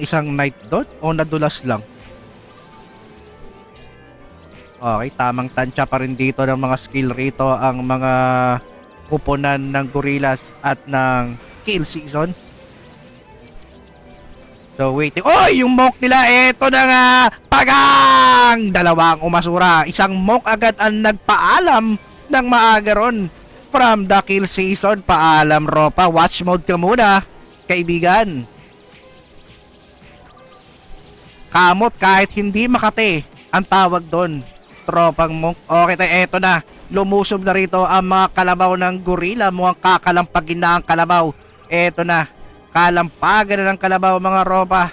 isang knight doon o nadulas lang? Okay, tamang tansya pa rin dito ng mga skill rito ang mga kuponan ng gorillas at ng kill season. So waiting. Oy, yung monk nila, eto na nga. Pagang! Dalawang umasura. Isang monk agad ang nagpaalam ng maaga ron. From the kill season, paalam Ropa. Watch mode ka muna, kaibigan. Kamot kahit hindi makate ang tawag doon. Tropang monk. Okay tayo, eto na. Lumusob na rito ang mga kalabaw ng gorilla. Mukhang kakalampagin na ang kalabaw. Eto na. Kalampagan na ng kalabaw mga Ropa.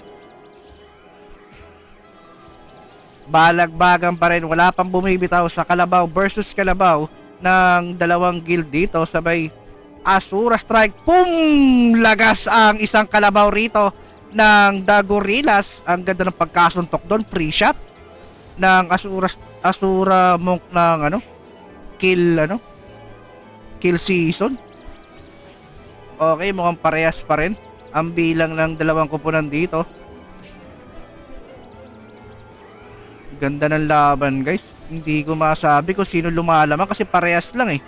Balagbagan pa rin. Wala pang bumibitaw sa kalabaw versus kalabaw ng dalawang guild dito. Sabay Asura Strike. Pum! Lagas ang isang kalabaw rito ng The Gorillas. Ang ganda ng pagkasuntok doon. Free shot ng Asura Monk ng kill season. Okay, mukhang parehas pa rin ang bilang ng dalawang kupunan dito. Ganda ng laban, guys. Hindi ko masabi kung sino lumalaman kasi parehas lang eh.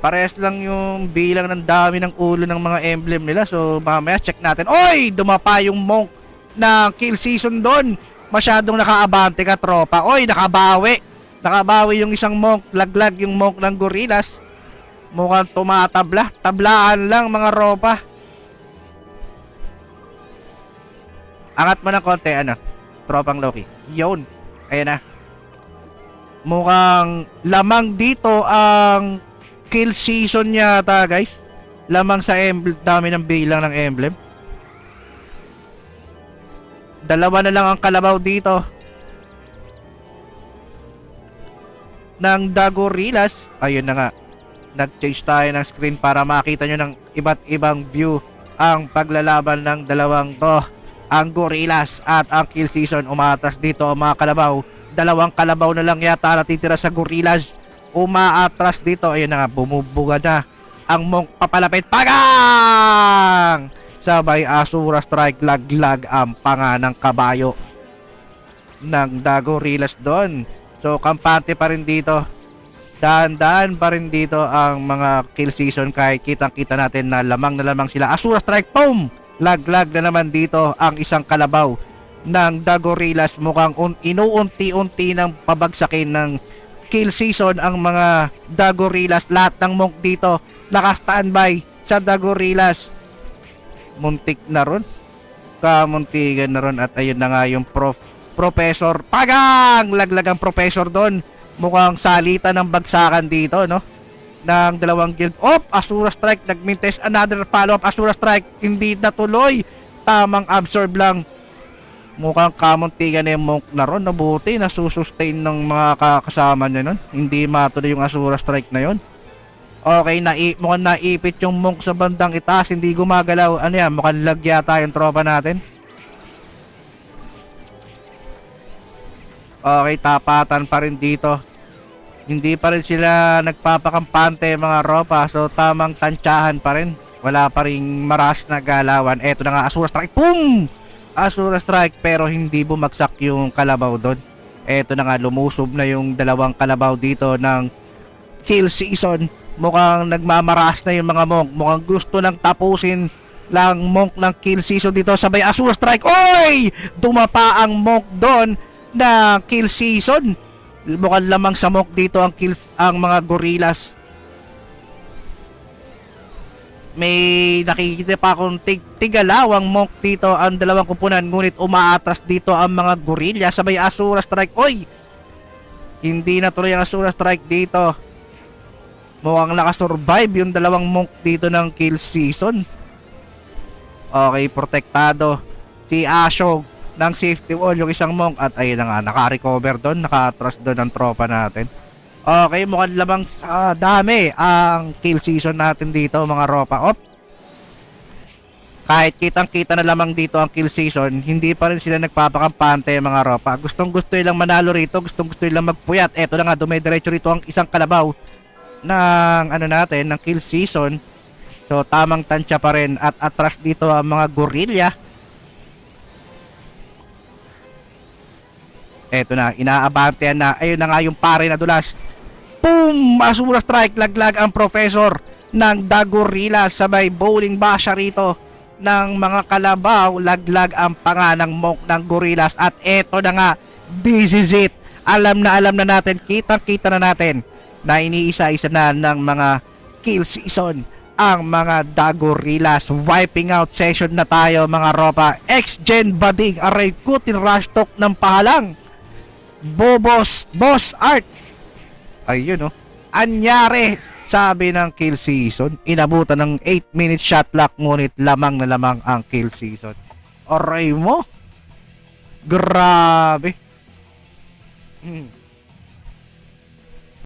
Parehas lang yung bilang ng dami ng ulo ng mga emblem nila. So mamaya check natin. Oy! Dumapa yung monk ng kill season doon. Masyadong nakaabante ka, tropa. Oy! Nakabawi. Nakabawi yung isang monk. Laglag yung monk ng gorillas. Mukhang tumatabla. Tablaan lang mga Ropa. Angat mo ng konti, tropang Loki. Yun. Ayan na. Mukhang lamang dito ang kill season yata, guys. Lamang sa dami ng bilang ng emblem. Dalawa na lang ang kalabaw dito ng The Gorillas. Ayun na nga. Nag-change tayo ng screen para makita nyo ng iba't ibang view ang paglalaban ng dalawang to. Ang Gorillas at ang kill season. Umaatras dito ang mga kalabaw. Dalawang kalabaw na lang yata natitira sa Gorillas. Umaatras dito. Ayun na nga, bumubuga na ang monk papalapit. Pagang! Sabay Asura Strike. Laglag ang panga ng kabayo ng The Gorillas doon. So kampante pa rin dito. Daan-daan pa rin dito ang mga kill season kahit kitang-kita natin na lamang sila. Asura Strike, boom! Laglag na naman dito ang isang kalabaw ng The Gorillas. Mukhang inuunti-unti ng pabagsakin ng kill season ang mga The Gorillas. Lahat ng monk dito naka-standby sa The Gorillas. Muntik na ron. Kamuntigan na ron. At ayun na nga yung Professor. Pagang! Laglag ang Professor doon. Mukhang salita ng bagsakan dito, no? Ng dalawang guild. Asura Strike. Nagmintes another follow-up. Asura Strike. Hindi natuloy. Tamang absorb lang. Mukhang kamuntigan na yung monk na ron. Nabuti. Nasusustain ng mga kasama niya nun. Hindi matuloy yung Asura Strike na yon. Okay, mukhang naipit yung monk sa bandang itaas. Hindi gumagalaw. Ano yan? Mukhang lag yata yung tropa natin. Okay, tapatan pa rin dito. Hindi pa rin sila nagpapakampante mga Ropa. So tamang tansyahan pa rin. Wala pa rin maras na galawan. Eto na nga, Asura Strike. Boom! Asura Strike pero hindi bumagsak yung kalabaw doon. Eto na nga, lumusob na yung dalawang kalabaw dito ng kill season. Mukhang nagmamaras na yung mga monk. Mukhang gusto lang tapusin lang monk ng kill season dito. Sabay Asura Strike. Oy! Dumapa ang monk doon na kill season. Mukhang lamang sa monk dito ang mga gorillas. May nakikita pa akong tigalawang monk dito ang dalawang kupunan, ngunit umaatras dito ang mga gorilla. Sabay Asura Strike. Oy! Hindi natuloy ang Asura Strike dito. Mukhang nakasurvive yung dalawang monk dito ng kill season. Okay, protektado si Ashog ng safety wall yung isang monk. At ayun na nga, naka-recover doon, naka-trust doon ang tropa natin. Okay, mukhang lamang dami ang kill season natin dito mga Ropa. Kahit kitang-kita na lamang dito ang kill season, hindi pa rin sila nagpapakampante mga Ropa. Gustong-gusto nilang manalo rito, gustong-gusto nilang magpuyat. Eto na nga, dumidiretso rito ang isang kalabaw ng ng kill season. So tamang tansya pa rin at atras dito ang mga gorilla. Eto na, inaabantean na. Ayun na nga yung pare na dulas. Boom! Asura strike, laglag ang professor ng The Gorilla sa may bowling basya rito ng mga kalabaw. Laglag ang panganang monk ng Gorillas. At eto na nga, this is it. Alam na natin, kita na natin na iniisa-isa na ng mga kill season ang mga The Gorillas. Wiping out session na tayo mga ropa. X-Gen Bading, aray ko, tinrush talk ng pahalang. Bobos, Boss Art. Ayun oh. Anyari, sabi ng kill season. Inabutan ng 8 minutes shot clock, ngunit lamang na lamang ang kill season. Aray mo. Grabe.